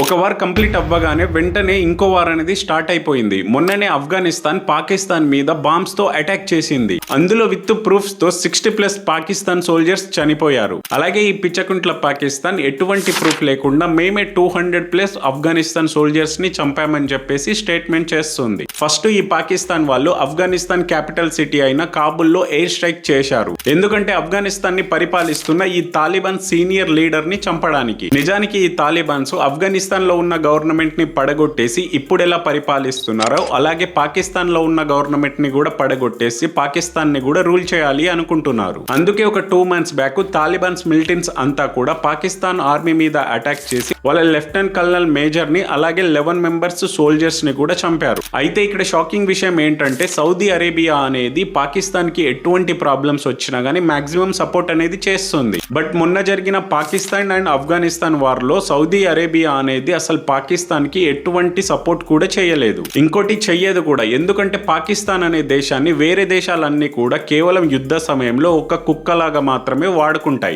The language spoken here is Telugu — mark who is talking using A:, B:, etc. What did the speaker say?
A: ఒక వార్ కంప్లీట్ అవ్వగానే వెంటనే ఇంకో వార్ అనేది స్టార్ట్ అయిపోయింది. మొన్ననే ఆఫ్ఘనిస్తాన్ పాకిస్తాన్ మీద బాంబ్స్ తో అటాక్ చేసింది. అందులో విత్ ప్రూఫ్స్ తో 60+ పాకిస్తాన్ సోల్జర్స్ చనిపోయారు. అలాగే ఈ పిచ్చకుంట్ల పాకిస్తాన్ ఎటువంటి ప్రూఫ్ లేకుండా మేమే 200+ ఆఫ్ఘనిస్తాన్ సోల్జర్స్ ని చంపామని చెప్పేసి స్టేట్మెంట్ చేస్తుంది. ఫస్ట్ ఈ పాకిస్తాన్ వాళ్ళు ఆఫ్ఘనిస్తాన్ క్యాపిటల్ సిటీ అయిన కాబుల్లో ఎయిర్ స్ట్రైక్ చేశారు. ఎందుకంటే ఆఫ్ఘనిస్తాన్ ని పరిపాలిస్తున్న ఈ తాలిబాన్ సీనియర్ లీడర్ ని చంపడానికి. నిజానికి ఈ తాలిబాన్స్ ఆఫ్ఘనిస్తాన్ లో ఉన్న గవర్నమెంట్ ని పడగొట్టేసి ఇప్పుడు ఎలా పరిపాలిస్తున్నారో అలాగే పాకిస్తాన్ లో ఉన్న గవర్నమెంట్ ని కూడా పడగొట్టేసి పాకిస్తాన్ ని కూడా రూల్ చేయాలి అనుకుంటున్నారు. అందుకే ఒక 2 months బ్యాక్ తాలిబాన్స్ మిలిటెంట్స్ అంతా కూడా పాకిస్తాన్ ఆర్మీ మీద అటాక్ చేసి వాళ్ళ లెఫ్టినెంట్ కల్నల్ మేజర్ ని అలాగే 11 మెంబర్స్ సోల్జర్స్ ని కూడా చంపారు. అయితే ఇక్కడ షాకింగ్ విషయం ఏంటంటే సౌదీ అరేబియా అనేది పాకిస్తాన్ కి ఎటువంటి ప్రాబ్లమ్స్ వచ్చినా గానీ మాక్సిమం సపోర్ట్ అనేది చేస్తుంది. బట్ మొన్న జరిగిన పాకిస్తాన్ అండ్ ఆఫ్ఘనిస్తాన్ వార్ లో సౌదీ అరేబియా అనేది అసలు పాకిస్తాన్ కి ఎటువంటి సపోర్ట్ కూడా చేయలేదు. ఇంకోటి చెయ్యదు కూడా. ఎందుకంటే పాకిస్తాన్ అనే దేశాన్ని వేరే దేశాలన్నీ కూడా కేవలం యుద్ధ సమయంలో ఒక కుక్కలాగా మాత్రమే వాడుకుంటాయి.